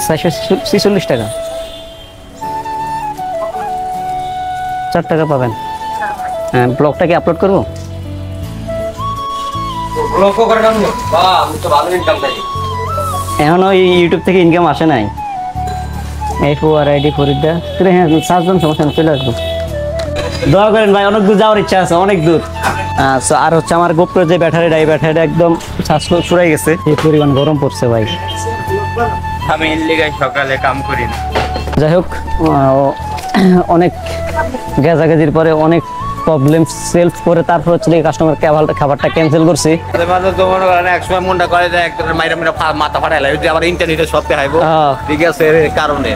446 টাকা, 4 টাকা পাবেন। হ্যাঁ, ব্লগটা কি আপলোড করবো? এখনো ইউটিউব থেকে ইনকাম আসে নাই। FORID ফরিদা, হ্যাঁ 7 জন সমস্যা চলে আসবো। দোয়া করেন ভাই, অনেক দূর যাওয়ার ইচ্ছা আছে, অনেক দূর। আর হচ্ছে আমার গোপ্র যে ব্যাটারিটা, এই ব্যাটারিটা একদম ছুড়ে গেছে, এই পরিমাণ গরম পড়ছে ভাই। আমি সকালে কাম করি না। যাই হোক, অনেক গেজাগেজির পরে অনেক প্রবলেম সেলফ করে তারপর হচ্ছে কাস্টমার খাবারটা ক্যান্সেল করছি। একসময় মনটা করে যায় একজনের মাইরা মাইরা মাথা ফাটাইলা, যদি আবার ইন্টারনেটে সব দেখাইবো, ঠিক আছে কারণে।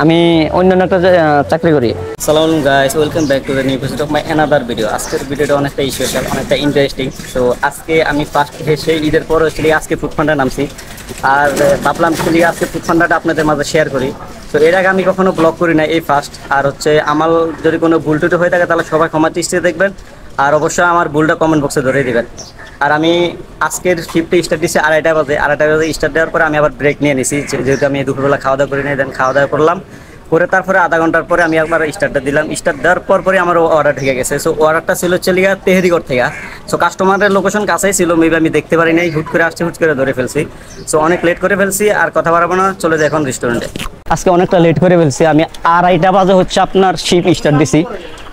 আমি অন্যান্য একটা চাকরি করি। আসসালামু আলাইকুম guys, welcome back to the new episode of my another video. আজকের ভিডিওটা অনেকটা স্পেশাল, অনেকটা ইন্টারেস্টিং। তো আজকে আমি ফার্স্ট এসে ঈদের পর হচ্ছে আজকে ফুড ফান্ডা নামছি, আর ভাবলাম হচ্ছে আজকে ফুড ফান্ডাটা আপনাদের মাঝে শেয়ার করি। তো এর আগে আমি কখনো ব্লগ করি না, এই ফার্স্ট। আর হচ্ছে আমার যদি কোনো ভুল টুটি হয়ে থাকে তাহলে সবাই ক্ষমা দৃষ্টিতে দেখবেন, আর অবশ্যই আমার ভুলটা কমেন্ট বক্সে ধরে দিবেন। আর আমি আজকের শিফটে স্টার্ট দিচ্ছি 2:30 বাজে। 2:30 বাজে স্টার্ট দেওয়ার পরে আমি আবার ব্রেক নিয়ে নিছি, যেহেতু আমি দুপুরবেলা খাওয়া দাওয়া করি নাই। দেন খাওয়া দাওয়া করলাম, করে তারপরে আধা ঘন্টার পরে আমি একবার স্টার্টটা দিলাম। স্টার্ট দেওয়ার পরে আমার অর্ডার ঢুকে গেছে। সো অর্ডারটা ছিল হচ্ছে তেহেরিগড় থেকে। সো কাস্টমারের লোকেশন কাছেই ছিল, মেবি আমি দেখতে পারি নাই, হুট করে আসছে, হুট করে ধরে ফেলছি। সো অনেক লেট করে ফেলছি, আর কথা বাড়াবো না, চলে যাই এখন রেস্টুরেন্টে। আজকে অনেকটা লেট করে ফেলছি, আমি 2:30 বাজে হচ্ছে আপনার শিফট স্টার্ট দিছি।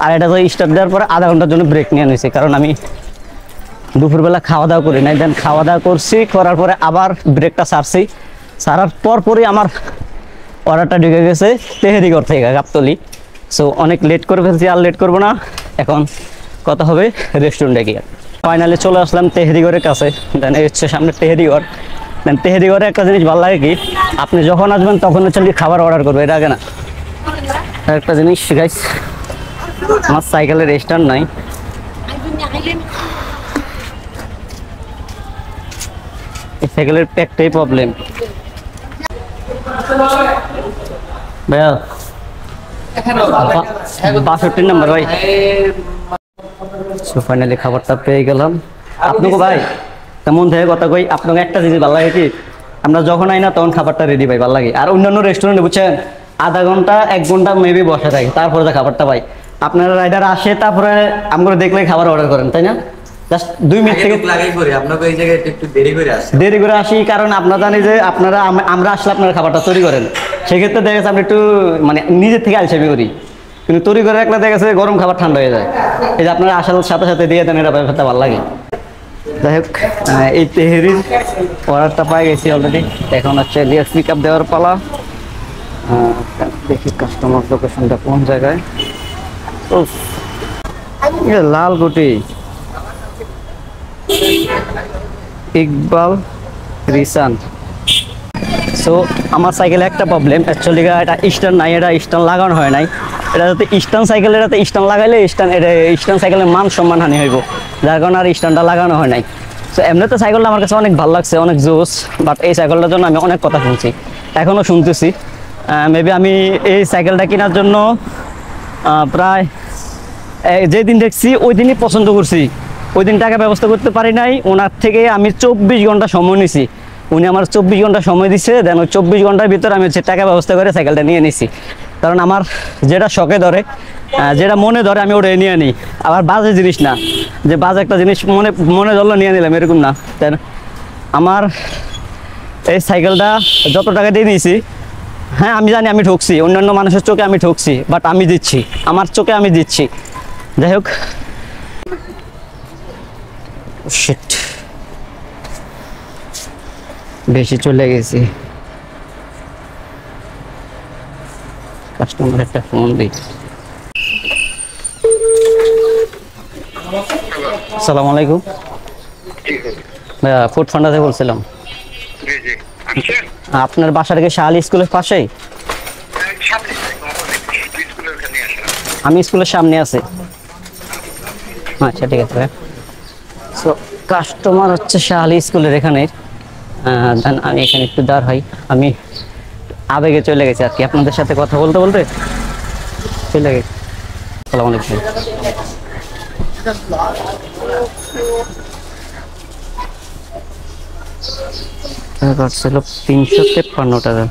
2:30 বাজে স্টার্ট দেওয়ার পরে আধা ঘন্টার জন্য ব্রেক নিয়ে নিয়েছি, কারণ আমি দুপুরবেলা খাওয়া দাওয়া করি নাই। দেন খাওয়া দাওয়া করছি, করার পরে আবার ব্রেকটা সারার পরই আমার অর্ডারটা ঢুকে গেছে তেহেরিগড় থেকে, গাবতলী। সো অনেক লেট করে ফেলছি, আর লেট করবো না, এখন কথা হবে রেস্টুরেন্টে গিয়ে। ফাইনালি চলে আসলাম তেহেরিগড়ের কাছে। দেন এই হচ্ছে সামনে তেহেরিগড়। দেন তেহেরিগড়ে একটা জিনিস ভালো লাগে কি, আপনি যখন আসবেন তখন হচ্ছে খাবার অর্ডার করবে, এর আগে না। একটা জিনিস গাইস, আমার সাইকেলের স্ট্যান্ড নাই। এই সাইকেলের একটাই প্রবলেম ভাইয়া, 62 নম্বর ভাই। সো ফাইনালি খাবারটা পেয়ে গেলাম। আপনাকে ভাই তেমন থেকে কথা কই, আপনাকে একটা জিনিস ভালো লাগে কি, আমরা যখন আই না তখন খাবারটা রেডি পাই, ভালো লাগে। আর অন্যান্য রেস্টুরেন্টে বুঝছেন আধা ঘন্টা 1 ঘন্টা মেবি বসে থাকে, তারপরে খাবারটা পাই। আপনারা রাইডার আসে তারপরে আমরা দেখলে খাবার অর্ডার করেন, তাই না? জাস্ট 2 মিনিট থেকে লাগেই করি, আপনাকে এই জায়গায় একটু দেরি করে আসি, কারণ আপনারা জানি যে আমরা আসলে আপনারা খাবারটা তৈরি করেন। সেক্ষেত্রে দেখা গেছে আমরা একটু মানে নিজের থেকে আলসেমি করি, কিন্তু তৈরি করে রাখলে দেখা গেছে গরম খাবার ঠান্ডা হয়ে যায়। এই যে আপনারা আসার সাথে সাথে দিয়ে দেন, এটা ব্যাপারটা ভালো লাগে। যাই হোক, এই তেহেরির অর্ডারটা পাই গেছি অলরেডি। এখন হচ্ছে পিক আপ দেওয়ার পালা। দেখি কাস্টমার লোকেশনটা কোন জায়গায়। লালকুটি ইকবাল রিসান। সো আমার সাইকেলে একটা প্রবলেম, অ্যাকচুয়ালি এটা স্ট্যান্ড নাই, এটা স্ট্যান্ড লাগানো হয় নাই। এটা যাতে স্ট্যান্ড সাইকেল, এটাতে স্ট্যান্ড লাগাইলে স্ট্যান্ড সাইকেলের মান সম্মান হানি হইব, যার কারণে আর স্ট্যান্ডটা লাগানো হয় নাই। সো এমনিতে সাইকেলটা আমার কাছে অনেক ভালো লাগছে, অনেক জোস। বাট এই সাইকেলটার জন্য আমি অনেক কথা শুনছি, এখনও শুনতেছি। মেবি আমি এই সাইকেলটা কেনার জন্য প্রায় যেদিন দেখছি ওই দিনই পছন্দ করছি, ওই দিন টাকা ব্যবস্থা করতে পারি নাই। ওনার থেকে আমি 24 ঘন্টা সময় নিছি, উনি আমার 24 ঘন্টা সময় দিচ্ছে। দেন ওই 24 ঘন্টার ভিতরে আমি হচ্ছে টাকা ব্যবস্থা করে সাইকেলটা নিয়ে নিছি। কারণ আমার যেটা শখে ধরে, যেটা মনে ধরে, আমি ওটা নিয়ে নিই। আবার বাজে জিনিস না যে বাজে একটা জিনিস মনে ধরলো নিয়ে নিলাম, এরকম না। তাই আমার এই সাইকেলটা যত টাকা দিয়ে নিয়েছি, হ্যাঁ আমি জানি আমি ঠকছি, অন্যান্য মানুষের চোখে আমি ঠকছি, বাট আমি দিচ্ছি, আমার চোখে আমি দিচ্ছি। যাই হোক, শিট বেশি চলে গেছি। কাস্টমার একটা ফোন দিই। আসসালামু আলাইকুম ভাইয়া, ফুড ফান্ডা থেকে বলছিলাম। আপনার বাসার কি শাহালি স্কুলের পাশেই? আমি স্কুলের সামনে আছি। আচ্ছা ঠিক আছে। সো কাস্টমার হচ্ছে শাহালি স্কুলের এখানে। আমি এখানে একটু দাঁড় হই, আমি আবেগে চলে গেছি আর কি, আপনাদের সাথে কথা বলতে বলতে চলে গেছি। আসসালামু আলাইকুম। ছিল 353 টাকা।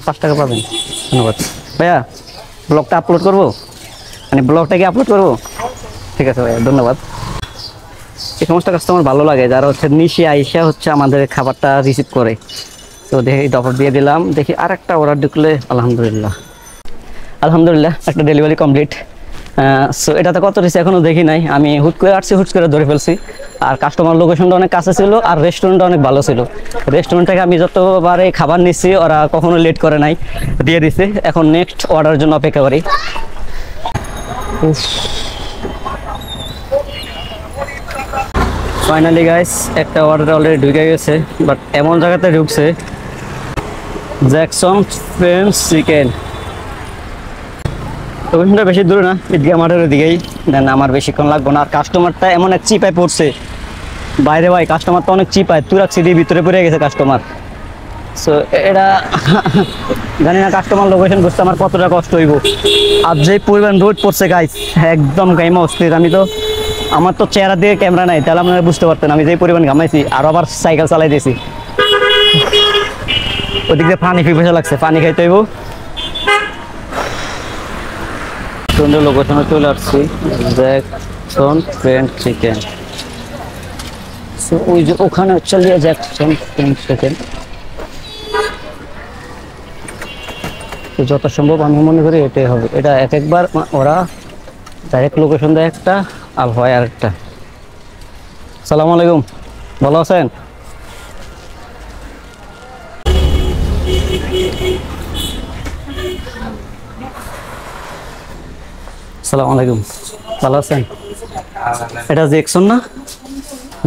পাঁচ টাকা পাবেন। ধন্যবাদ ভাইয়া। ব্লগটা আপলোড করবো, মানে ব্লগটা কি আপলোড করবো? ঠিক আছে ভাইয়া, ধন্যবাদ। এই সমস্ত কাস্টমার ভালো লাগে যারা হচ্ছে নিশে আইসা হচ্ছে আমাদের খাবারটা রিসিভ করে। তো দেখি অফার দিয়ে দিলাম, দেখি আর একটা অর্ডার ঢুকলে। আলহামদুলিল্লাহ আলহামদুলিল্লাহ, একটা ডেলিভারি কমপ্লিট। সো এটাতে কত রয়েছে এখনো দেখি নাই, আমি হুট করে আসছি, হুট করে ধরে ফেলছি। আর কাস্টমার লোকেশনটা অনেক কাছে ছিল, আর রেস্টুরেন্টটা অনেক ভালো ছিল। রেস্টুরেন্ট থেকে আমি যতবারে খাবার নিচ্ছি ওরা কখনো লেট করে নাই, দিয়ে দিছে। এখন নেক্সট অর্ডারের জন্য অপেক্ষা করি। ফাইনালি গাইস, একটা অর্ডার অলরেডি ঢুকে গেছে, বাট এমন জায়গাতে ঢুকছে, জ্যাকসন ফ্রেঞ্চ চিকেন। লোকেশনটা বেশি দূরে না, ঈদগাহ মাঠের দিকেই। দেন আমার বেশিক্ষণ লাগবে না। আর কাস্টমারটা এমন এক চিপায় পড়ছে বাইরে, ভাই কাস্টমারটা অনেক চিপায়, তুরাক সিটির ভিতরে পড়ে গেছে কাস্টমার। সো এটা জানি না কাস্টমার লোকেশন বুঝতে আমার কতটা কষ্ট হইব। আর যে পরিমাণ রোড পড়ছে গাইস, একদম গাইমা অস্থির। আমার তো চেহারা দিয়ে ক্যামেরা নাই, তাহলে আপনারা বুঝতে পারতেন আমি যে পরিমাণ ঘামাইছি। আর আবার সাইকেল চালাই দিয়েছি, ওদিক দিয়ে পানি পিপাসা লাগছে, পানি খাইতে হইব। সুন্দর লোকেশনে চলে আসছি, জ্যাকসন ফ্রেঞ্চ চিকেন। ওই যে ওখানে চলিয়ে জ্যাকসন ফ্রেঞ্চ চিকেন। যত সম্ভব আমি মনে করি এটাই হবে। এটা এক একবার ওরা ডাইরেক্ট লোকেশন দেয় একটা, আর হয় আরেকটা। সালাম আলাইকুম, ভালো আছেন? সালাম আলাইকুম, ভালো আছেন? এটা জ্যাকসন না?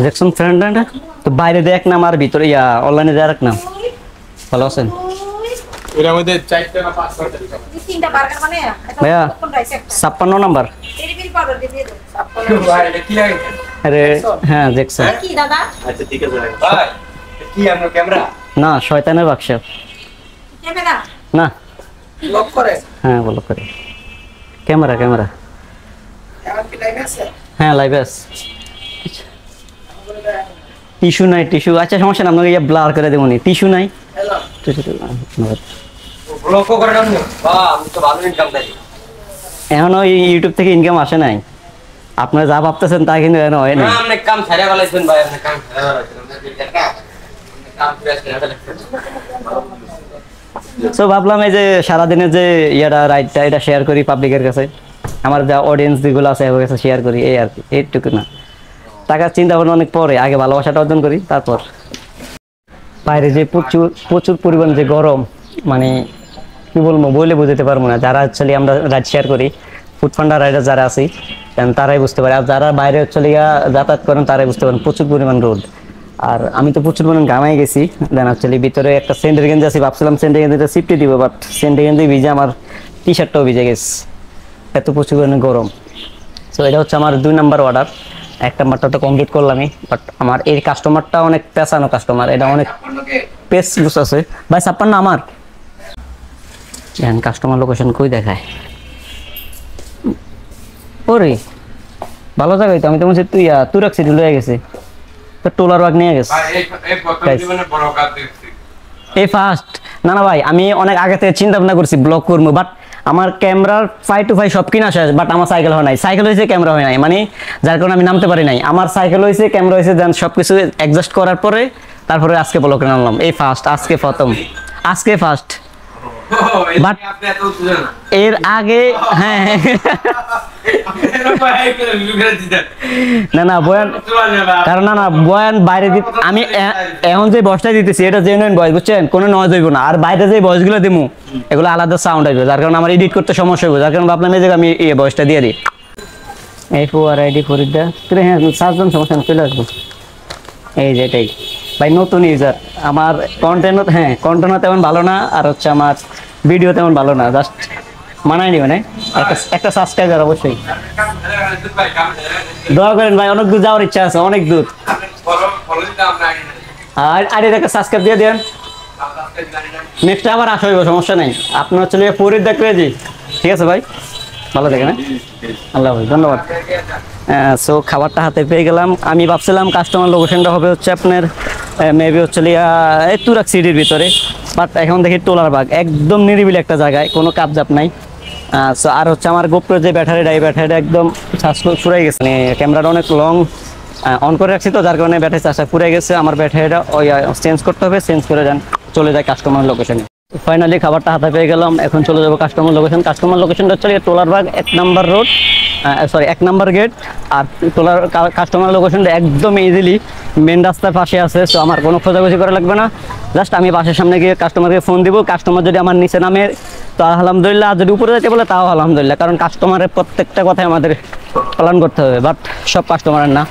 জ্যাকসন ফ্রেন্ড না? তো বাইরে দেয় এক নাম আর ভিতরে অনলাইনে দেয় এক নাম। ভালো আছেন? এর মধ্যে 4টা না 5টা তিনটা বার্গার মানে ভাইয়া 56 নাম্বার। ডেলিভারি পাউডার দিয়ে দাও। ভাই এটা কি লাগে? আরে হ্যাঁ জ্যাকসন। কি দাদা? আচ্ছা ঠিক আছে ভাই। কি আপনার ক্যামেরা? না, শয়তানের বাক্স। ক্যামেরা না, লক করে? হ্যাঁ ব্লক করে। Camera camera. এখন কি লাইভ আছে? হ্যাঁ লাইভ আছে। টিস্যু নাই, টিস্যু। আচ্ছা সমস্যা না, আপনাকে ব্লার করে দেবো। টিস্যু নাই? ব্লক করে দাও। বাহ, আমি তো ভালো ইনকাম দেই। এখনো ইউটিউব থেকে ইনকাম আসে নাই। আপনারা যা ভাবতেছেন তা কিন্তু এখনো হয় না। না, আপনি কাম ছাড়া ফেলাইছেন ভাই, আপনি কাম ছাড়া ফেলাইছেন। কাম ফ্রেশ করে ফেলাইছেন। সো ভাবলাম এই যে সারাদিনের যে রাইডটা এটা শেয়ার করি পাবলিকের কাছে, আমার যা অডিয়েন্স যেগুলো আছে ওর কাছে শেয়ার করি, এই আর কি, এইটুকু না। টাকার চিন্তা ভাবনা অনেক পরে, আগে ভালোবাসাটা অর্জন করি তারপর। বাইরে যে প্রচুর প্রচুর পরিমাণ যে গরম, মানে কি বলবো, বলে বুঝতে পারবো না। যারা অ্যাকচুয়ালি আমরা রাইড শেয়ার করি, ফুড ফান্ডার রাইডার যারা আছি তারাই বুঝতে পারে। আর যারা বাইরে অ্যাকচুয়ালি যাতায়াত করেন তারাই বুঝতে পারেন প্রচুর পরিমাণ রোদ। আর আমি তো প্রচুর পরিমাণ ঘামাই গেছি। দেন অ্যাকচুয়ালি ভিতরে একটা সেন্টের গেঞ্জি আছে, ভাবছিলাম সেন্টের গেঞ্জিটা সিফটি দিব, বাট সেন্টের গেঞ্জি ভিজে আমার টি শার্টটাও ভিজে গেছে, এত প্রচুর পরিমাণে গরম। সো এটা হচ্ছে আমার 2 নাম্বার অর্ডার। 1 নাম্বারটা তো কমপ্লিট করলামই, বাট আমার এই কাস্টমারটা অনেক পেছানো কাস্টমার, এটা অনেক পেস লুস আছে। ভাই 56 আমার কাস্টমার লোকেশন কই দেখায়? ওরে ভালো জায়গায় তো, আমি তো বলছি তুই রাখছি লয়ে গেছে তো, টোলার বাগ নিয়ে গেছে। এই ফার্স্ট না না ভাই, আমি অনেক আগে থেকে চিন্তা ভাবনা করছি ব্লগ করবো, বাট আমার ক্যামেরার 5 to 5 সব কিনা শেষ, বাট আমার সাইকেল হয় নাই। সাইকেল হয়েছে, ক্যামেরা হয় নাই, মানে যার কারণে আমি নামতে পারি নাই। আমার সাইকেল হয়েছে, ক্যামেরা হয়েছে, দেন সবকিছু অ্যাডজাস্ট করার পরে তারপরে আজকে ব্লগ নামলাম। এই ফার্স্ট, আজকে প্রথম, আজকে ফার্স্ট। বাট এর আগে হ্যাঁ না না বয়ান, কারণ না বয়ান বাইরে আমি এখন যে বয়সটা দিতেছি এটা জেনুইন বয়স, বুঝছেন, কোনো নয় হইব না। আর বাইরে যে বয়সগুলো দিমু এগুলো আলাদা সাউন্ড আসবে, যার কারণে আমার এডিট করতে সমস্যা হবে, যার কারণে ভাবলাম এই জায়গায় আমি এই বয়সটা দিয়ে দিই। FORID ফরিদা, হ্যাঁ সাতজন সমস্যা চলে আসবো। এই যে এটাই ভাই, নতুন ইউজার। আমার কন্টেন্ট, হ্যাঁ কন্টেন্ট তেমন ভালো না, আর হচ্ছে আমার ভিডিও তেমন ভালো না, জাস্ট মানায় নি, মানে একটা সাবস্ক্রাইবার অবশ্যই দোয়া করেন ভাই, অনেক দূর যাওয়ার ইচ্ছা আছে, অনেক দূর। আর একটা সাবস্ক্রাইব দিয়ে দেন, নেক্সট আবার আসা হইব, সমস্যা নাই। আপনার হচ্ছে পুরীর দেখবে জি, ঠিক আছে ভাই, ভালো দেখেন, আল্লাহ হাফেজ, ধন্যবাদ। সো খাবারটা হাতে পেয়ে গেলাম। আমি ভাবছিলাম কাস্টমার লোকেশনটা হবে হচ্ছে আপনার মেবি হচ্ছে এই তুরাক সিটির ভিতরে, বাট এখন দেখি টোলার বাগ, একদম নিরিবিলি একটা জায়গায়, কোনো কাপজাপ নাই। সো আর হচ্ছে আমার গোপ্রো যে ব্যাটারিটা, এই ব্যাটারিটা একদম চার্জ ফুরাই গেছে, মানে ক্যামেরাটা অনেক লং অন করে রাখছি তো, যার কারণে ব্যাটারি চার্জটা ফুরাই গেছে। আমার ব্যাটারিটা ওই চেঞ্জ করতে হবে, চেঞ্জ করে চলে যায় কাস্টমার লোকেশনে। ফাইনালি খাবারটা হাতে পেয়ে গেলাম, এখন চলে যাবো কাস্টমার লোকেশন। কাস্টমার লোকেশনটা হচ্ছে টোলারবাগ 1 নম্বর রোড, সরি 1 নম্বর গেট। আর টোলার কাস্টমার লোকেশনটা একদম ইজিলি মেন রাস্তার পাশে আছে। সো আমার কোনো খোঁজাখুঁজি করা লাগবে না, জাস্ট আমি বাসের সামনে গিয়ে কাস্টমারকে ফোন দিব। কাস্টমার যদি আমার নিচে নামে তো আলহামদুলিল্লাহ, যদি উপরে যেতে বলে তাও আলহামদুলিল্লাহ, কারণ কাস্টমারের প্রত্যেকটা কথাই আমাদের পালন করতে হবে, বাট সব কাস্টমারের না।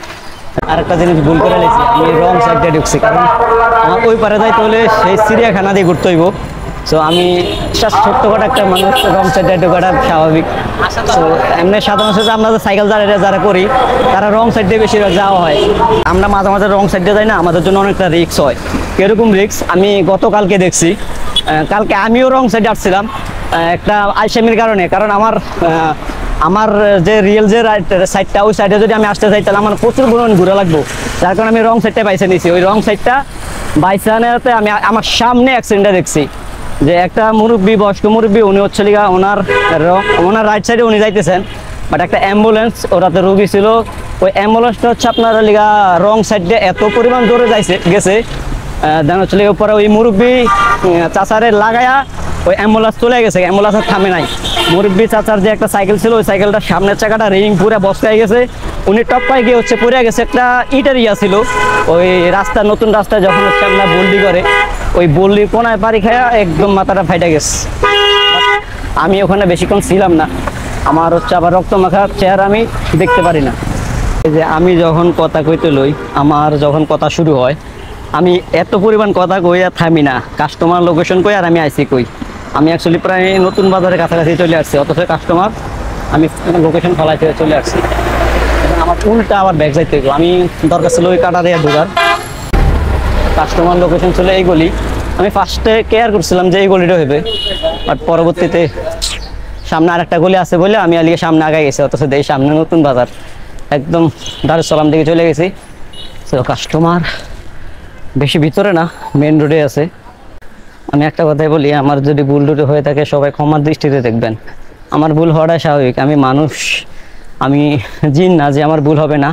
আরেকটা জিনিস ভুল করে নিয়েছি, আমি রং সাইডে ঢুকছি, কারণ আমার ওই পারে যাইতে হলে সেই চিড়িয়াখানা দিয়ে ঘুরতে হইব। সো আমি ছোট্টখাটো একটা মানুষ, রং সাইডে ঢোকাটা স্বাভাবিক। সো এমনি সাধারণত আমরা যে সাইকেল যারা করি তারা রং সাইড দিয়ে বেশিরভাগ যাওয়া হয়। আমরা মাঝে মাঝে রং সাইডে যাই না, আমাদের জন্য অনেকটা রিস্ক হয়। এরকম রিস্ক আমি গতকালকে দেখছি। কালকে আমিও রং সাইডে আসছিলাম একটা আইসামির কারণে, কারণ আমার যে রিয়েল যে সাইডটা, ওই সাইডে যদি আমি আসতে চাই তাহলে আমার প্রচুর পরিমাণ ঘুরে লাগবো, যার কারণে আমি রং সাইডটা বাইছে নিয়েছি। ওই রং সাইডটা বাইছে আনাতে আমি আমার সামনে অ্যাক্সিডেন্টটা দেখছি, যে একটা মুরব্বী, বয়স্ক মুরব্বী, উনি হচ্ছে ওনার রাইট সাইডে উনি যাইতেছেন, বাট একটা অ্যাম্বুলেন্স, ওরাতে রোগী ছিল, ওই অ্যাম্বুলেন্সটা হচ্ছে আপনার রং সাইডে এত পরিমাণ জোরে গেছে দেন হচ্ছে পরে ওই মুরব্বী চাচারে লাগায়া ওই অ্যাম্বুলেন্স চলে গেছে, অ্যাম্বুলেন্স থামে নাই। মুরব্বী চাচার যে একটা সাইকেল ছিল, ওই সাইকেলটা সামনের চাকাটা রিং পুরো বসকায় গেছে, উনি টপকায় গিয়ে হচ্ছে পড়ে গেছে। একটা ইটার ইয়া ছিল ওই রাস্তা, নতুন রাস্তায় যখন হচ্ছে আমরা বল্ডি করে, ওই বল্ডির কোনায় পাড়ি খায়া একদম মাথাটা ফাইটা গেছে। আমি ওখানে বেশিক্ষণ ছিলাম না, আমার হচ্ছে আবার রক্ত মাখা চেহারা, আমি দেখতে পারি না। এই যে আমি যখন কথা কইতে লই, আমার যখন কথা শুরু হয়, আমি এত পরিমাণ কথা কই আর থামি না, কাস্টমার লোকেশন কই আর আমি আইসি কই। আমি অ্যাকচুয়ালি প্রায় নতুন বাজারের কাছাকাছি চলে আসছি, অথচ কাস্টমার আমি লোকেশন ফলাইতে চলে আসছি। আমার উল্টা আবার ব্যাগ যাইতে হইব, আমি দরকার ছিল ওই কাটা দিয়ে ঢোকার। কাস্টমার লোকেশন ছিল এই গলি, আমি ফার্স্টে কেয়ার করছিলাম যে এই গলিটা হইবে, বাট পরবর্তীতে সামনে আরেকটা গলি আছে বলে আমি আলিয়ে সামনে আগে গেছি, অথচ এই সামনে নতুন বাজার, একদম দারুস সালাম দিকে চলে গেছি। তো কাস্টমার বেশি ভিতরে না, মেন রোডে আছে। আমি একটা কথাই বলি, আমার যদি ভুল টুটি হয়ে থাকে সবাই ক্ষমার দৃষ্টিতে দেখবেন। আমার ভুল হওয়াটাই স্বাভাবিক, আমি মানুষ, আমি জিন না যে আমার ভুল হবে না।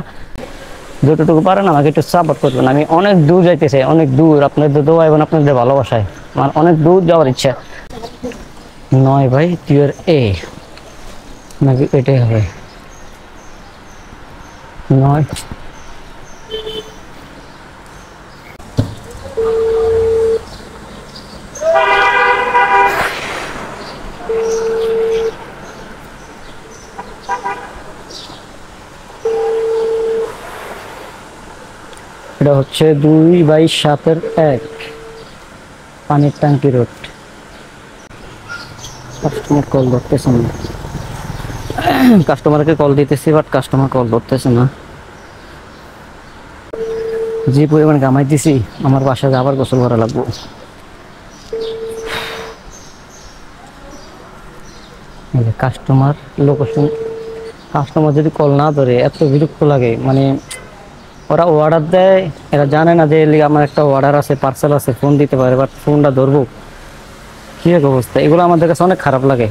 যতটুকু পারেন আমাকে একটু সাপোর্ট করবেন। আমি অনেক দূর যাইতে চাই, অনেক দূর, আপনাদের দোয়া এবং আপনাদের ভালোবাসায় আমার অনেক দূর যাওয়ার ইচ্ছা। 9 ভাই টিয়ার এ নাকি এটাই হবে 9। এটা হচ্ছে 2/7-1 পানির ট্যাঙ্কি রোড। কাস্টমার কল ধরতেছে না, কাস্টমারকে কল দিতেছি বাট কাস্টমার কল ধরতেছে না। যে পরিমাণ কামাই দিছি, আমার বাসায় আবার গোসল করা লাগবো। কাস্টমার লোকেশন, কাস্টমার যদি কল না ধরে এত বিরক্ত লাগে, মানে ওরা অর্ডার দেয়, এরা জানে না যে আমার একটা অর্ডার আছে, পার্সেল আছে, ফোন দিতে পারে, বাট ফোনটা ধরবো কি এক অবস্থা, এগুলো আমাদের কাছে অনেক খারাপ লাগে।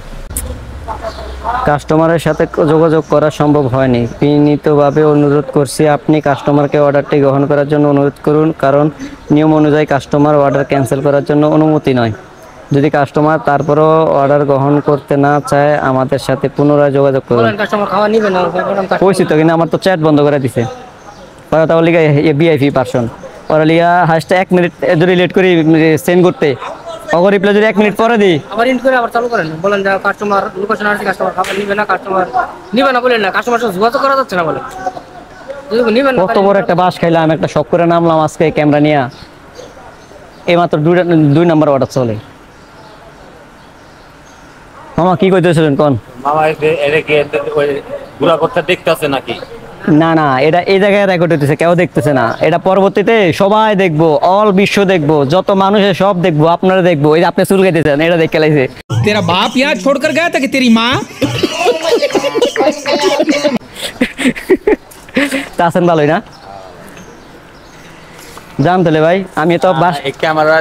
কাস্টমারের সাথে যোগাযোগ করা সম্ভব হয়নি, বিনীতভাবে অনুরোধ করছি আপনি কাস্টমারকে অর্ডারটি গ্রহণ করার জন্য অনুরোধ করুন, কারণ নিয়ম অনুযায়ী কাস্টমার অর্ডার ক্যান্সেল করার জন্য অনুমতি নয়। যদি কাস্টমার তারপরও অর্ডার গ্রহণ করতে না চায় আমাদের সাথে পুনরায় যোগাযোগ করুন। পরিচিত কিন্তু আমার তো চ্যাট বন্ধ করে দিছে, ওরা তাহলে ভিআইপি পার্সন, ওরা লিয়া হাসতে 1 মিনিট যদি লেট করি সেন্ড করতে, অগর রিপ্লাই যদি 1 মিনিট পরে দিই, আবার ইন করে আবার চালু করেন, বলেন যে কাস্টমার লোকেশন আছে, কাস্টমার খাবার নিবে না, কাস্টমার নিবে না বলেন না, কাস্টমার সাথে যোগাযোগ করা যাচ্ছে না বলে। কত বড় একটা বাস খাইলাম, একটা শখ করে নামলাম আজকে ক্যামেরা নিয়ে, এই মাত্র 2 নম্বর অর্ডার চলে। মামা কি কইতেছিলেন কোন? মামা এটা কি ওই ঘোরা করতে দেখতেছে নাকি? না না, এটা এই জায়গায় রেকর্ড হইতেছে, কেউ দেখতেছে না। এটা পরবর্তীতে সবাই দেখবো, অল বিশ্ব দেখবো, যত মানুষের সব দেখবো, আপনারা দেখবো। এই যে আপনি চুল কেটেছেন, এটা দেখে লাইছে। तेरा बाप यहाँ छोड़कर गया था कि तेरी माँ? তা আছেন ভালোই না? জান তাহলে ভাই, আমি তো এই ক্যামেরা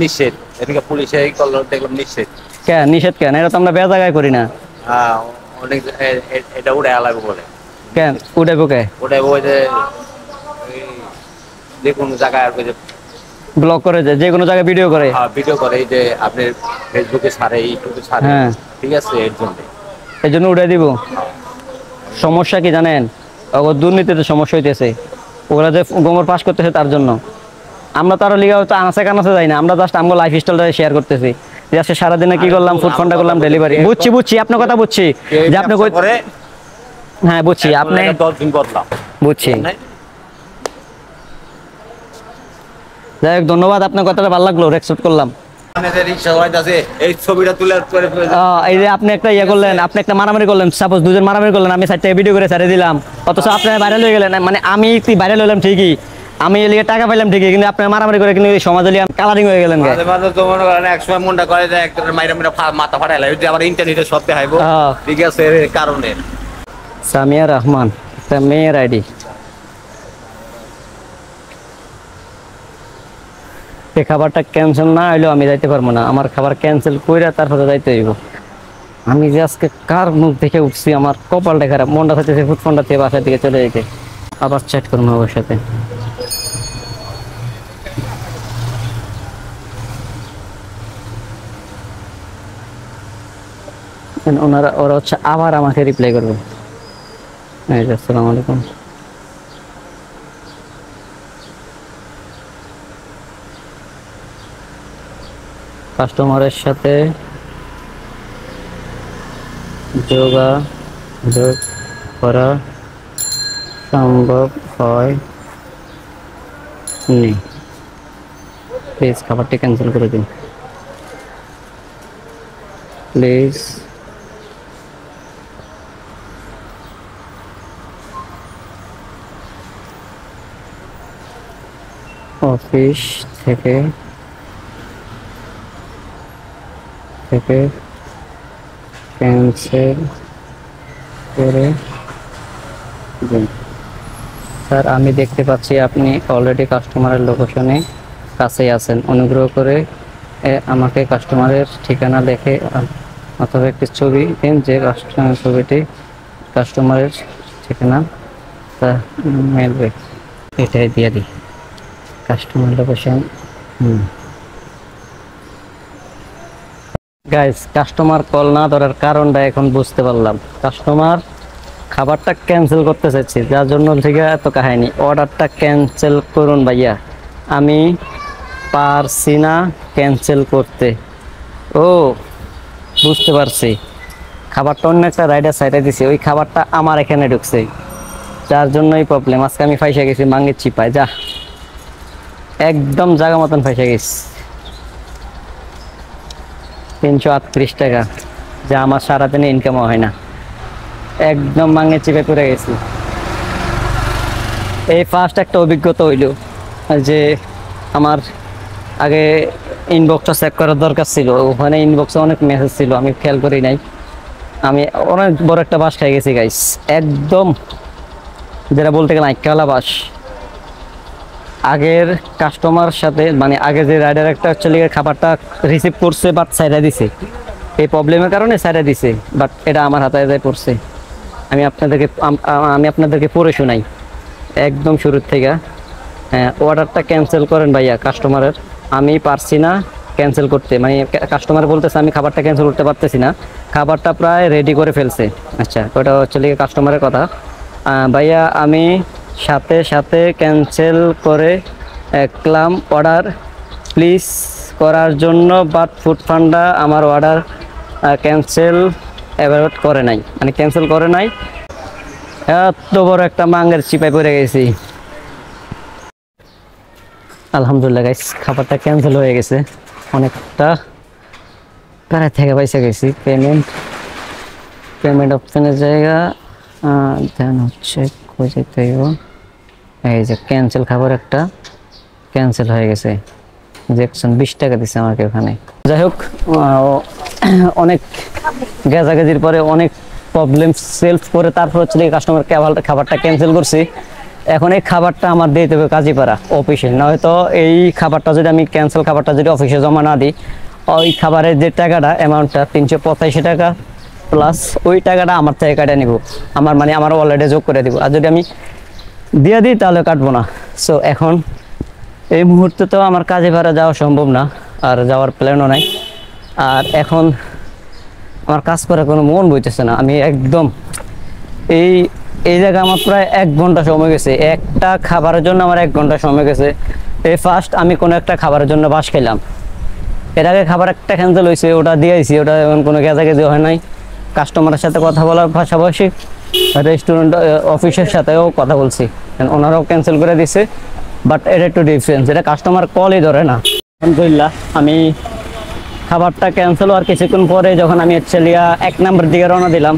নিষেধ, এদিকে পুলিশে করলো দেখলাম নিষেধ। কেন নিষেধ কেন? এটা তো আমরা বে জায়গায় করি না। হ্যাঁ, অনেক এটা উড়ে আলাগো বলে। কেন উঠাইবো কে? ওটা ওই যে কোনো জায়গায় আর যে ব্লক করে, যে কোনো জায়গায় ভিডিও করে। ভিডিও করে, এই যে আপনি ফেসবুকে ছাড়ে, ইউটিউবে ছাড়ে। হ্যাঁ, ঠিক আছে, এর জন্য এই জন্য উঠাই দিব। সমস্যা কি জানেন? দুর্নীতিতে সমস্যা হইতেছে, ওরা যে গোমর পাস করতেছে তার জন্য। আমরা তো আরো লিগা হয়তো আনাচে কানাচে যাই না, আমরা জাস্ট আমার লাইফ স্টাইলটা শেয়ার করতেছি। যে আজকে সারাদিনে কি করলাম, ফুড ফান্ডা করলাম, ডেলিভারি। বুঝছি আপনার কথা, বুঝছি যে আপনি হ্যাঁ বুঝছি, আপনি 10 দিন বদলাম, বুঝছি। যাই হোক, ধন্যবাদ, আপনার কথাটা ভালো লাগলো, রেসপেক্ট করলাম। এই ছবিটা তুলে এই যে আপনি একটা ইয়ে করলেন, আপনি একটা মারামারি করলেন, সাপোজ দুজন মারামারি করলেন, আমি 4 টাকা ভিডিও করে ছেড়ে দিলাম, অথচ আপনি ভাইরাল হয়ে গেলেন। মানে আমি ভাইরাল হলাম ঠিকই, আমি এলিগে টাকা পাইলাম ঠিকই, কিন্তু আপনি মারামারি করে কিন্তু সমাজে কালারিং হয়ে গেলেন। একসময় মনটা করে যে একটা মাইরা মাথা ফাটাইলা, আবার ইন্টারনেটে সব দেখাইবো। ঠিক আছে, এর কারণে সামিয়া রহমান একটা মেয়ের আইডি। এই খাবারটা ক্যান্সেল না হইলেও আমি যাইতে পারবো না, আমার খাবার ক্যান্সেল করে তারপরে যাইতে হইব। আমি যে আজকে কার মুখ দেখে উঠছি, আমার কপালটা খারাপ, মনটা চাইতেছে ফুড ফান্ডা থেকে বাসার দিকে চলে যেতে। আবার চ্যাট করবো ওর সাথে। ওরা হচ্ছে আবার আমাকে রিপ্লাই করবে। আসসালামু আলাইকুম। কাস্টমারের সাথে যোগাযোগ করা সম্ভব হয় নি, প্লিজ খাবারটি ক্যান্সেল করে দিন। প্লিজ অফিস থেকে ক্যান্সেল করে দিন। স্যার, আমি দেখতে পাচ্ছি আপনি অলরেডি কাস্টমারের লোকেশনে কাছেই আছেন। অনুগ্রহ করে আমাকে কাস্টমারের ঠিকানা দেখে অথবা একটি ছবি দিন, যে ছবিটি কাস্টমারের ঠিকানা তা মেলবে। এটাই দিয়ে দিই, customer location. Guys, customer call না ধরার কারণটা এখন বুঝতে পারলাম। কাস্টমার খাবারটা ক্যান্সেল করতে চাইছি, যার জন্য ঠিক এত কাহিনী। অর্ডারটা ক্যান্সেল করুন ভাইয়া, আমি পারছি না ক্যান্সেল করতে। ও বুঝতে পারছি, খাবারটা অন্য একটা রাইডার সাইডে দিছি, ওই খাবারটা আমার এখানে ঢুকছে, যার জন্যই প্রবলেম। আজকে আমি ফাইসা গেছি মাঙ্গের চিপায়, যা একদম জায়গা মতন ফাইসা গেছি। 338 টাকা, যা আমার সারাদিনে ইনকাম হয় না, একদম মাঙ্গের চিপে পড়ে গেছি। এই ফার্স্ট একটা অভিজ্ঞতা হইল যে আমার আগে ইনবক্সটা চেক করার দরকার ছিল, ওখানে ইনবক্সে অনেক মেসেজ ছিল, আমি খেয়াল করি নাই। আমি অনেক বড় একটা বাস খাই গেছি গাইস, একদম যেটা বলতে গেলে আইকালা বাস। আগের কাস্টমার সাথে, মানে আগে যে রাইডার একটা অ্যাকচুয়ালি খাবারটা রিসিভ করছে বাট সাইডা দিছে, এই প্রবলেমের কারণে সাইডা দিছে, বাট এটা আমার হাতে যায় পড়ছে। আমি আপনাদেরকে পড়ে শোনাই একদম শুরুর থেকে। অর্ডারটা ক্যান্সেল করেন ভাইয়া কাস্টমারের, আমি পারছি না ক্যান্সেল করতে। মানে কাস্টমার বলতেছে আমি খাবারটা ক্যান্সেল করতে পারতেছি না, খাবারটা প্রায় রেডি করে ফেলছে। আচ্ছা, ওটা হচ্ছে কাস্টমারের কথা। ভাইয়া আমি সাথে সাথে ক্যান্সেল করে ক্লাম অর্ডার প্লিজ করার জন্য, বাট ফুড ফান্ডা আমার অর্ডার ক্যান্সেল অ্যাভয়েড করে নাই, মানে ক্যান্সেল করে নাই। এত বড় একটা মাঙ্গের চিপায় পড়ে গেছি। আলহামদুলিল্লাহ গাইস, খাবারটা ক্যান্সেল হয়ে গেছে, অনেকটা প্রায় থেকে পয়সা গেছি। পেমেন্ট অপশনের জায়গা দেন হচ্ছে কই যেতে হইব এই যে ক্যান্সেল খাবার একটা ক্যান্সেল হয়ে গেছে জ্যাকসন 20 টাকা দিছে আমাকে ওখানে যাই হোক অনেক গেজাগেজির পরে অনেক প্রবলেম সলভ করে তারপর হচ্ছে কাস্টমার খাবারটা ক্যান্সেল করছি এখন এই খাবারটা আমার দিতে হবে কাজীপাড়া অফিসে নয়তো এই খাবারটা যদি আমি ক্যান্সেল খাবারটা যদি অফিসে জমা না দিই ওই খাবারের যে টাকাটা অ্যামাউন্টটা 385 টাকা প্লাস ওই টাকাটা আমার থেকে কাটে নিব আমার মানে আমার ওয়ালেটে যোগ করে দিব আর যদি আমি দিয়ে দিই তাহলে কাটবো না সো এখন এই মুহূর্তে তো আমার কাজীপাড়া যাওয়া সম্ভব না আর যাওয়ার প্ল্যানও নাই আর এখন আমার কাজ করার কোনো মন বইতেছে না আমি একদম এই জায়গায় আমার প্রায় 1 ঘন্টা সময় গেছে একটা খাবারের জন্য আমার 1 ঘন্টা সময় গেছে এই ফার্স্ট আমি কোনো একটা খাবারের জন্য বাস খেলাম এর আগে খাবার একটা ক্যান্সেল হয়েছে ওটা দিয়েছি ওটা এখন কোনো গেজাগেজি হয় নাই কাস্টমারের সাথে কথা বলার পাশাপাশি রেস্টুরেন্ট অফিসের সাথেও কথা বলছি ওনারাও ক্যান্সেল করে দিছে বাট এটা একটু ডিফারেন্স এটা কাস্টমার কলই ধরে না আলহামদুলিল্লাহ আমি খাবারটা ক্যান্সেল হওয়ার কিছুক্ষণ পরে যখন আমি অ্যাকচুয়ালি 1 নম্বর দিকে রওনা দিলাম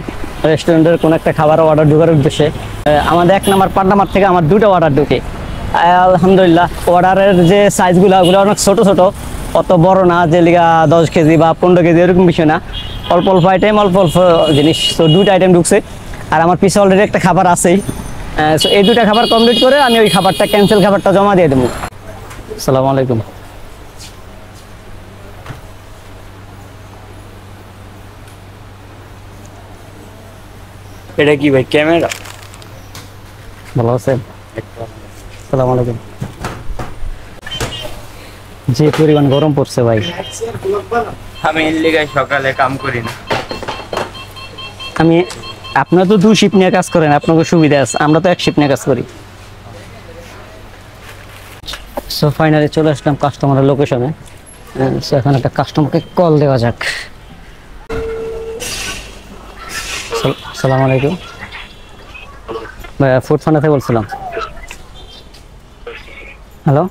রেস্টুরেন্টের কোনো একটা খাবার অর্ডার ঢোকার উদ্দেশ্যে আমাদের 1 নম্বর পান্ডামার থেকে আমার 2টা অর্ডার ঢুকে আলহামদুলিল্লাহ অর্ডারের যে সাইজগুলো ওগুলো অনেক ছোট ছোট অত বড় না যে লিগা 10 কেজি বা 15 কেজি এরকম বিষয় না অল্প অল্প আইটেম অল্প অল্প জিনিস তো 2টা আইটেম ঢুকছে আর আমার পিছে অলরেডি একটা খাবার আছেই সো এই 2টা খাবার কমপ্লিট করে আমি ওই খাবারটা ক্যান্সেল খাবারটা জমা দিয়ে দেবো আসসালামু আলাইকুম এটা কি ভাই ক্যামেরা ভালো আছেন আসসালামু আলাইকুম যে পরিমাণ গরম পড়ছে ভাই আমি এর লিগায় সকালে কাম করি না আমি আপনারা তো 2 শিফট নিয়ে কাজ করেন আপনাদের সুবিধা আছে আমরা তো 1 শিফট নিয়ে কাজ করি সো ফাইনালি চলে আসলাম কাস্টমারের লোকেশনে সো এখন একটা কাস্টমারকে কল দেওয়া যাক আসসালামু আলাইকুম ভাই ফুড ফান্ডা থেকে বলছিলাম হ্যালো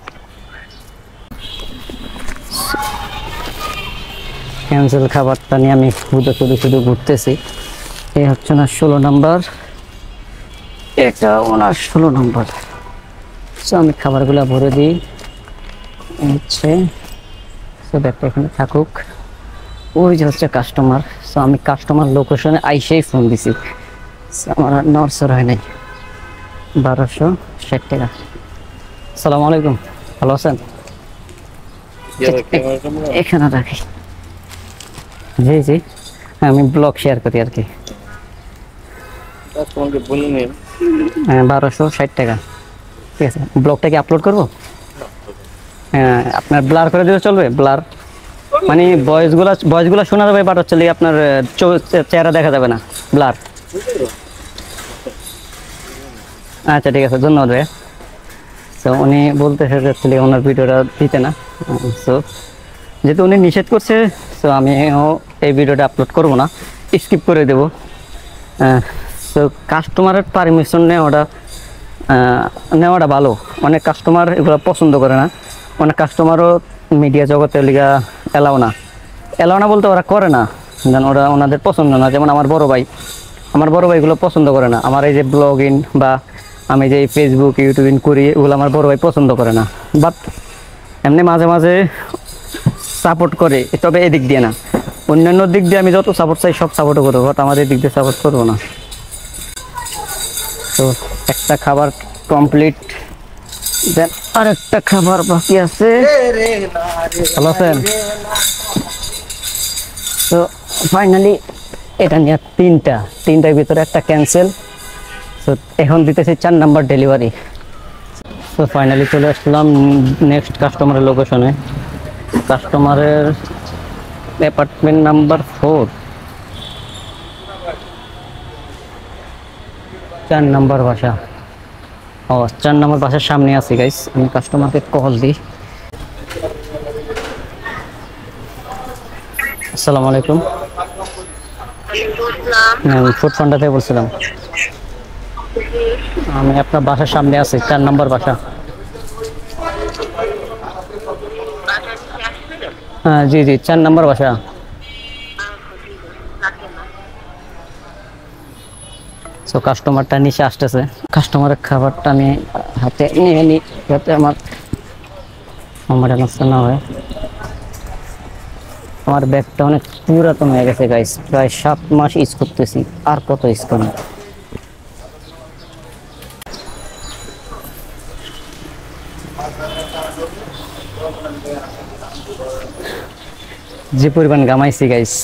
ক্যান্সেল খাবারটা নিয়ে আমি শুধু ঘুরতেছি এই হচ্ছে না 16 নম্বর এটা ওনার 16 নম্বর সো আমি খাবারগুলো ভরে দিই হচ্ছে সো ব্যাগটা এখানে থাকুক ওই যে হচ্ছে কাস্টমার সো আমি কাস্টমার লোকেশনে আইসেই ফোন দিছি আমার নরসর হয় নাই 1260 টাকা আসসালামু আলাইকুম ভালো আছেন এখানে রাখি জি জি আমি ব্লগ শেয়ার করি আর কি তোমাকে বলে নিন 1260 টাকা ঠিক আছে ব্লগটা কি আপলোড করবো হ্যাঁ আপনার ব্লার করে দিলে চলবে ব্লার মানে ভয়েসগুলো শোনা যাবে বাট হচ্ছে আপনার চেহারা দেখা যাবে না ব্লার আচ্ছা ঠিক আছে ধন্যবাদ ভাই তো উনি বলতেছে যে ওনার ভিডিওটা দিতে না সো যেহেতু উনি নিষেধ করছে সো আমিও এই ভিডিওটা আপলোড করব না স্কিপ করে দেব সো কাস্টমারের পারমিশন নেওয়াটা ভালো অনেক কাস্টমার এগুলো পছন্দ করে না অনেক কাস্টমারও মিডিয়া জগতে লিগা এলাও না বলতে ওরা করে না যেন ওরা ওনাদের পছন্দ না যেমন আমার বড় ভাই এগুলো পছন্দ করে না আমার এই যে ব্লগিং বা আমি যে ফেসবুক ইউটিউবিং করি এগুলো আমার বড় ভাই পছন্দ করে না বাট এমনি মাঝে মাঝে সাপোর্ট করে তবে এদিক দিয়ে না অন্যান্য দিক দিয়ে আমি যত সাপোর্ট চাই সব সাপোর্টও করবো বাট আমার এদিক দিয়ে সাপোর্ট করবো না তো একটা খাবার কমপ্লিট দেন আরেকটা খাবার বাকি আছে ভালো আছেন তো ফাইনালি এটা নিয়ে তিনটার ভিতরে একটা ক্যান্সেল তো এখন দিতেছি 4 নম্বর ডেলিভারি তো ফাইনালি চলে আসলাম নেক্সট কাস্টমারের লোকেশনে কাস্টমারের অ্যাপার্টমেন্ট নাম্বার 4 4 নম্বর বাসা 4 নম্বর বাসার সামনে আছি গাইস আমি কাস্টমারকে কল দিই আসসালামু আলাইকুম ফুড ফান্ডা থেকে বলছিলাম আমি আপনার বাসার সামনে আছি 4 নম্বর বাসা হ্যাঁ জি 4 নম্বর বাসা সো কাস্টমারটা নিচে আসতেছে, কাস্টমারের খাবারটা আমি হাতে নিয়ে নিই যাতে আমার নষ্ট না হয়। আমার ব্যাগটা অনেক পুরাতন হয়ে গেছে গাইস, প্রায় 7 মাস ইউজ করতেছি, আর কত ইউজ করব। যে পরিমাণ গামাইছি গাইস,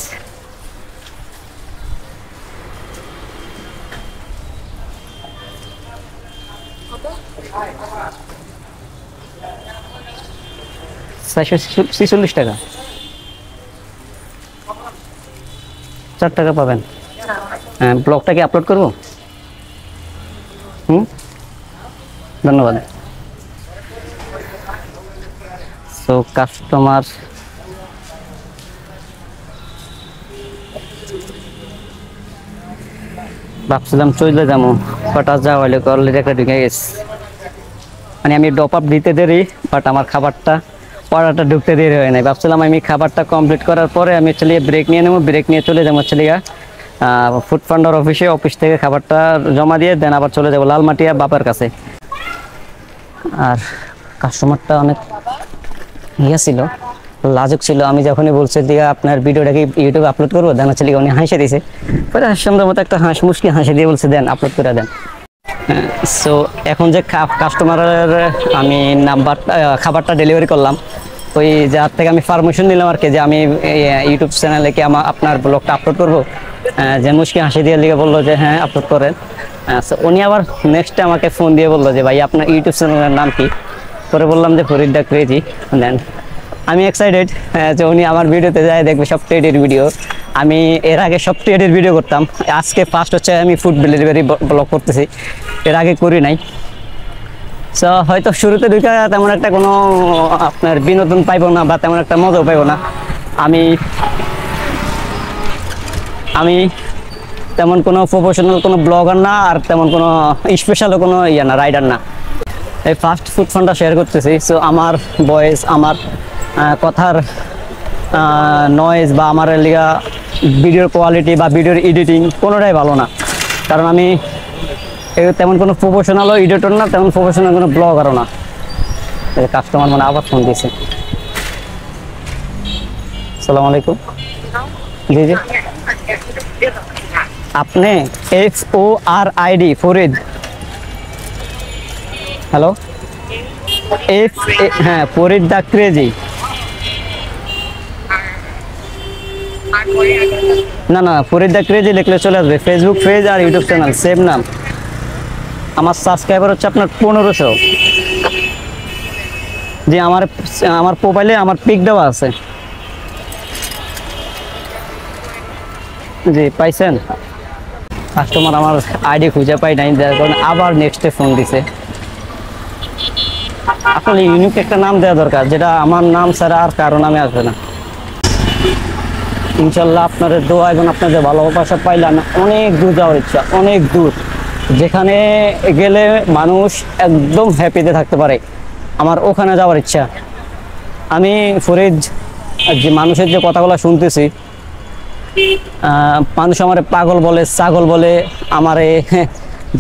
$46 টাকা, 4 টাকা পাবেন। হ্যাঁ, ব্লগটা কি আপলোড করবো? ধন্যবাদ। সো কাস্টমার ভাবছিলাম চলে যাবো, হঠাৎ যাওয়া হলে অলরেডি একটা ঢুকে গেছে। মানে আমি ডপ আপ দিতে দেরি, বাট আমার খাবারটা অর্ডারটা ঢুকতে দেরি হয় নাই। ভাবছিলাম আমি খাবারটা কমপ্লিট করার পরে আমি চলে ব্রেক নিয়ে নেবো, ব্রেক নিয়ে চলে যাবো ফুড ফান্ডার অফিস থেকে খাবারটা জমা দিয়ে দেন আবার চলে যাবো লালমাটিয়া বাপের কাছে। আর কাস্টমারটা অনেক ইয়ে ছিল, লাজুক ছিল। আমি যখনই বলছি দিয়ে আপনার ভিডিওটাকে ইউটিউবে আপলোড করবো, দেন হচ্ছে উনি হাসে দিয়েছে, পরে সুন্দর মতো একটা মুশকি হাসি দিয়ে বলছে দেন আপলোড করে দেন। সো এখন যে কাস্টমারের আমি খাবারটা ডেলিভারি করলাম, ওই যার থেকে আমি পারমিশন নিলাম আর কি, যে আমি ইউটিউব চ্যানেলে কি আপনার ব্লগটা আপলোড করবো, যে মুশকি হাসি দিয়ে লিখে বললো যে হ্যাঁ আপলোড করেন। সো উনি আবার নেক্সট আমাকে ফোন দিয়ে বললো যে ভাই আপনার ইউটিউব চ্যানেলের নাম কি? পরে বললাম যে ফরিদ দ্য ক্রেজি। দেন আমি এক্সাইটেড যে উনি আমার ভিডিওতে যায় দেখবে সব ট্রেডের ভিডিও। আমি এর আগে সব ট্রেডের ভিডিও করতাম, আজকে ফার্স্ট হচ্ছে আমি ফুড ডেলিভারি ব্লগ করতেছি, এর আগে করি নাই। সো হয়তো শুরুতে ঢুকে তেমন একটা কোনো আপনার বিনোদন পাইবো না বা তেমন একটা মজাও পাইবো না। আমি তেমন কোনো প্রফেশনাল কোনো ব্লগার না, আর তেমন কোনো স্পেশালও কোনো ইয়ে না, রাইডার না। এই ফার্স্ট ফুড ফান্ডটা শেয়ার করতেছি। সো আমার ভয়েস, আমার কথার নয়েজ বা আমার লিগা ভিডিওর কোয়ালিটি বা ভিডিওর এডিটিং কোনোটাই ভালো না, কারণ আমি তেমন কোনো প্রফেশনালও এডিটর না, তেমন প্রফেশনাল কোনো ব্লগারও না। কাস্টমার মানে আবার ফোন দিয়েছে। আসসালামু আলাইকুম। জি জি, আপনি FORID ফরিদ, হ্যালো হ্যাঁ ফরিদ দ্য ক্রেজি। না ফরিদ দ্য ক্রেজি লিখলে চলে আসবে, ফেসবুক পেজ আর ইউটিউব চ্যানেল সেম নাম। আমার সাবস্ক্রাইবার হচ্ছে আপনার 1500। জি, আমার প্রোফাইলে আমার পিক দেওয়া আছে। জি পাইছেন? কাস্টমার আমার আইডি খুঁজে পাই নাই, যার কারণে আবার নেক্সটে ফোন দিছে। আসলে ইউনিক একটা নাম দেওয়া দরকার, যেটা আমার নাম ছাড়া আর কারো নামে আসবে না। ইনশাল্লাহ আপনাদের দোয়া এবং আপনাদের ভালোবাসা পাইলে আমি অনেক দূর যাওয়ার ইচ্ছা, অনেক দূর, যেখানে গেলে মানুষ একদম হ্যাপিতে থাকতে পারে, আমার ওখানে যাওয়ার ইচ্ছা। আমি ফরিদ যে মানুষের যে কথাগুলো শুনতেছি, মানুষ আমারে পাগল বলে, ছাগল বলে, আমারে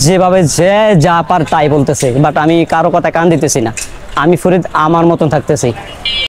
যেভাবে যে যা পার তাই বলতেছে, বাট আমি কারো কথা কান দিতেছি না। আমি ফরিদ আমার মতন থাকতেছি।